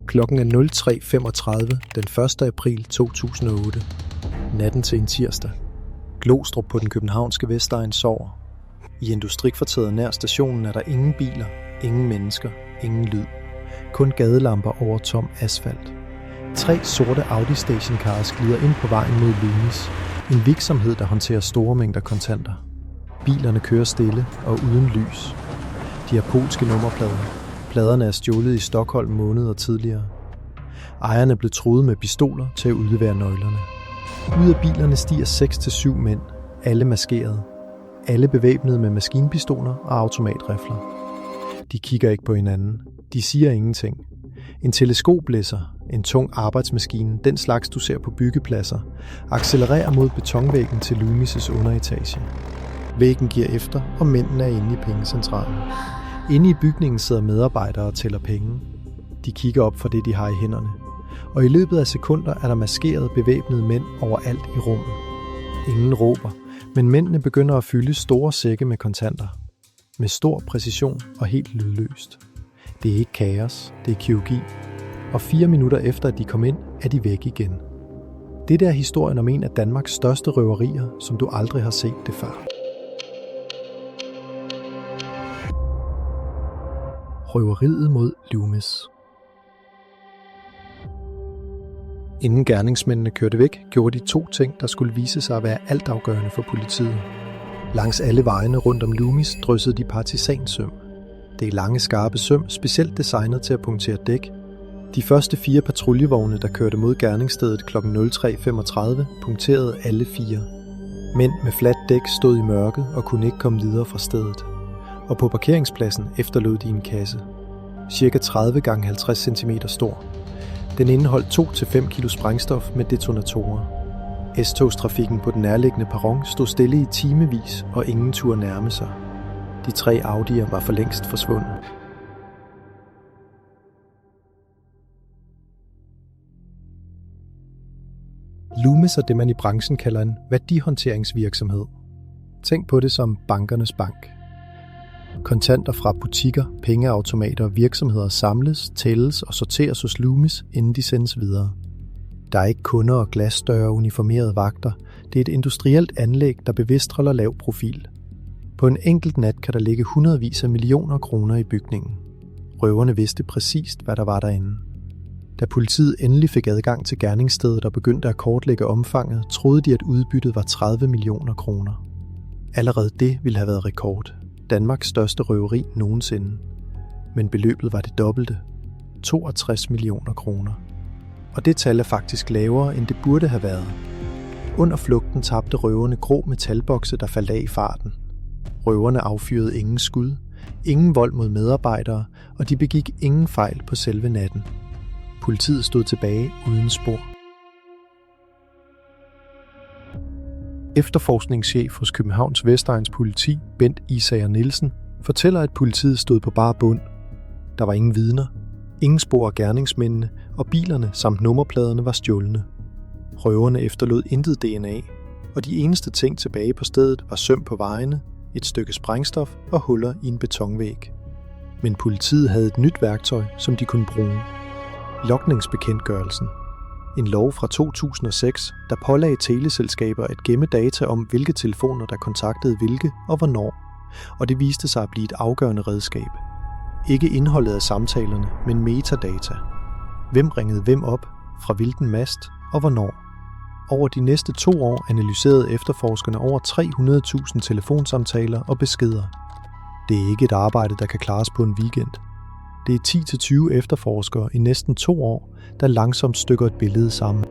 Klokken er 03.35 den 1. april 2008. Natten til en tirsdag. Glostrup på den københavnske Vestegn sover. I industrikvarteret nær stationen er der ingen biler, ingen mennesker, ingen lyd. Kun gadelamper over tom asfalt. 3 sorte Audi stationcars glider ind på vejen mod Loomis. En virksomhed, der håndterer store mængder kontanter. Bilerne kører stille og uden lys. De har polske nummerplader. Pladerne er stjålet i Stockholm måneder tidligere. Ejerne blev truet med pistoler til at udlevere nøglerne. Ud af bilerne stiger 6-7 mænd, alle maskerede. Alle bevæbnede med maskinpistoler og automatrifler. De kigger ikke på hinanden. De siger ingenting. En teleskoplæsser, en tung arbejdsmaskine, den slags du ser på byggepladser, accelererer mod betonvæggen til Loomis' underetage. Væggen giver efter, og mændene er inde i pengecentralen. Inde i bygningen sidder medarbejdere og tæller penge. De kigger op for det, de har i hænderne. Og i løbet af sekunder er der maskerede, bevæbnede mænd overalt i rummet. Ingen råber, men mændene begynder at fylde store sække med kontanter. Med stor præcision og helt lydløst. Det er ikke kaos, det er kirurgi. Og 4 minutter efter, at de kom ind, er de væk igen. Det er historien om en af Danmarks største røverier, som du aldrig har set det før. Røveriet mod Loomis. Inden gerningsmændene kørte væk, gjorde de 2 ting, der skulle vise sig at være altafgørende for politiet. Langs alle vejene rundt om Loomis dryssede de partisansøm. Det er lange, skarpe søm, specielt designet til at punktere dæk. De første 4 patruljevogne, der kørte mod gerningsstedet kl. 03.35, punkterede alle 4. Mænd med fladt dæk stod i mørket og kunne ikke komme videre fra stedet. Og på parkeringspladsen efterlod de en kasse. Cirka 30 x 50 cm stor. Den indeholdt 2-5 kilo sprængstof med detonatorer. S-togstrafikken på den nærliggende perron stod stille i timevis, og ingen turde nærme sig. De 3 Audi'er var for længst forsvundet. Loomis er det, man i branchen kalder en værdihåndteringsvirksomhed. Tænk på det som bankernes bank. Kontanter fra butikker, pengeautomater og virksomheder samles, tælles og sorteres hos Loomis, inden de sendes videre. Der er ikke kunder og glasdøre og uniformerede vagter. Det er et industrielt anlæg, der bevidst holder lav profil. På en enkelt nat kan der ligge hundredvis af millioner kroner i bygningen. Røverne vidste præcist, hvad der var derinde. Da politiet endelig fik adgang til gerningsstedet og begyndte at kortlægge omfanget, troede de, at udbyttet var 30 millioner kroner. Allerede det ville have været rekord. Danmarks største røveri nogensinde. Men beløbet var det dobbelte. 62 millioner kroner. Og det tal er faktisk lavere, end det burde have været. Under flugten tabte røverne grå metalbokse, der faldt af i farten. Røverne affyrede ingen skud, ingen vold mod medarbejdere, og de begik ingen fejl på selve natten. Politiet stod tilbage uden spor. Efterforskningschef hos Københavns Vestegns politi, Bent Isager Nielsen, fortæller, at politiet stod på bar bund. Der var ingen vidner, ingen spor af gerningsmændene, og bilerne samt nummerpladerne var stjålne. Røverne efterlod intet DNA, og de eneste ting tilbage på stedet var søm på vejene, et stykke sprængstof og huller i en betonvæg. Men politiet havde et nyt værktøj, som de kunne bruge. Logningsbekendtgørelsen. En lov fra 2006, der pålagde teleselskaber at gemme data om, hvilke telefoner der kontaktede hvilke og hvornår, og det viste sig at blive et afgørende redskab. Ikke indholdet af samtalerne, men metadata. Hvem ringede hvem op, fra hvilken mast og hvornår. Over de næste 2 år analyserede efterforskerne over 300.000 telefonsamtaler og beskeder. Det er ikke et arbejde, der kan klares på en weekend. Det er 10-20 efterforskere i næsten 2 år, der langsomt stykker et billede sammen.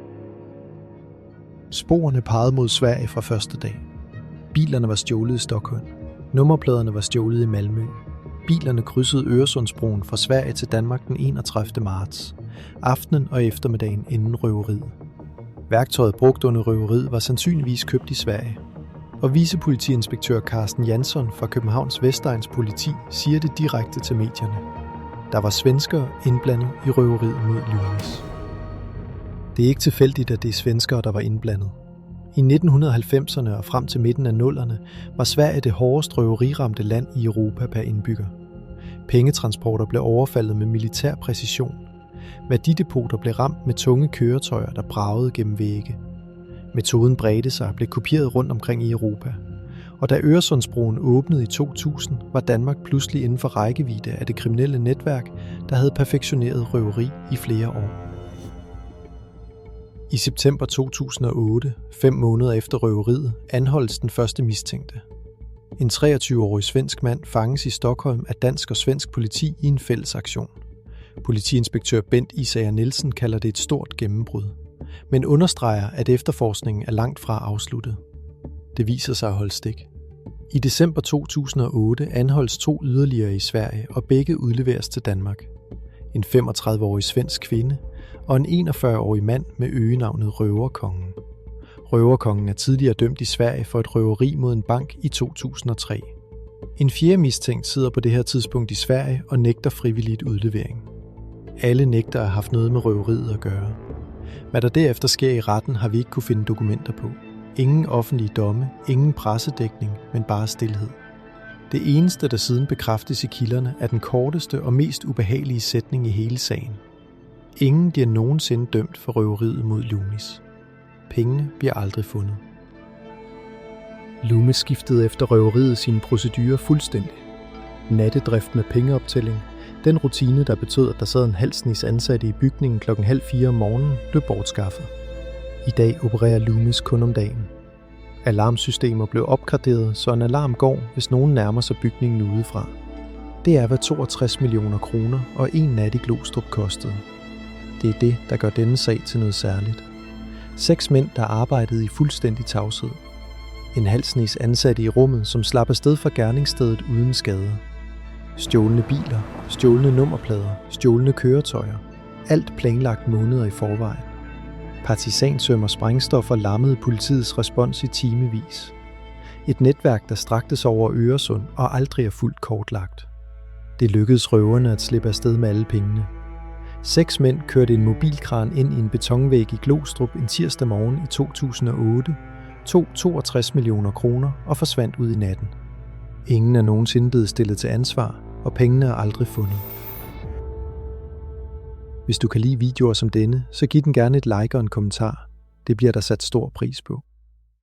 Sporene pegede mod Sverige fra første dag. Bilerne var stjålet i Stockholm. Nummerpladerne var stjålet i Malmø. Bilerne krydsede Øresundsbroen fra Sverige til Danmark den 31. marts. Aftenen og eftermiddagen inden røveriet. Værktøjet brugt under røveriet var sandsynligvis købt i Sverige. Og vicepolitiinspektør Carsten Jansson fra Københavns Vestegns politi siger det direkte til medierne. Der var svenskere indblandet i røveriet mod Loomis. Det er ikke tilfældigt, at det er svenskere, der var indblandet. I 1990'erne og frem til midten af 00'erne var Sverige det hårdest røveriramte land i Europa per indbygger. Pengetransporter blev overfaldet med militær præcision. Værdidepoter blev ramt med tunge køretøjer, der bragede gennem vægge. Metoden bredte sig og blev kopieret rundt omkring i Europa. Og da Øresundsbroen åbnede i 2000, var Danmark pludselig inden for rækkevidde af det kriminelle netværk, der havde perfektioneret røveri i flere år. I september 2008, 5 måneder efter røveriet, anholdes den første mistænkte. En 23-årig svensk mand fanges i Stockholm af dansk og svensk politi i en fælles aktion. Politiinspektør Bent Isager Nielsen kalder det et stort gennembrud, men understreger, at efterforskningen er langt fra afsluttet. Det viser sig at holde stik. I december 2008 anholdes 2 yderligere i Sverige, og begge udleveres til Danmark. En 35-årig svensk kvinde og en 41-årig mand med øgenavnet Røverkongen. Røverkongen er tidligere dømt i Sverige for et røveri mod en bank i 2003. En fjerde mistænkt sidder på det her tidspunkt i Sverige og nægter frivilligt udlevering. Alle nægter at have haft noget med røveriet at gøre. Hvad der derefter sker i retten, har vi ikke kunne finde dokumenter på. Ingen offentlige domme, ingen pressedækning, men bare stilhed. Det eneste, der siden bekræftes i kilderne, er den korteste og mest ubehagelige sætning i hele sagen. Ingen bliver nogensinde dømt for røveriet mod Loomis. Pengene bliver aldrig fundet. Loomis skiftede efter røveriet sine procedurer fuldstændig. Nattedrift med pengeoptælling, den rutine, der betød, at der sad en halv snes ansatte i bygningen 3:30 om morgenen, blev bortskaffet. I dag opererer Loomis kun om dagen. Alarmsystemer blev opgraderet, så en alarm går, hvis nogen nærmer sig bygningen udefra. Det er, hvad 62 millioner kroner og en nat i Glostrup kostede. Det er det, der gør denne sag til noget særligt. 6 mænd, der arbejdede i fuldstændig tavshed. En halv snes ansatte i rummet, som slap afsted fra gerningsstedet uden skade. Stjålne biler, stjålne nummerplader, stjålne køretøjer. Alt planlagt måneder i forvejen. Partisansøm og sprængstoffer lammede politiets respons i timevis. Et netværk, der straktes over Øresund og aldrig er fuldt kortlagt. Det lykkedes røverne at slippe afsted med alle pengene. 6 mænd kørte en mobilkran ind i en betonvæg i Glostrup en tirsdag morgen i 2008, tog 62 millioner kroner og forsvandt ud i natten. Ingen er nogensinde blevet stillet til ansvar, og pengene er aldrig fundet. Hvis du kan lide videoer som denne, så giv den gerne et like og en kommentar. Det bliver der sat stor pris på.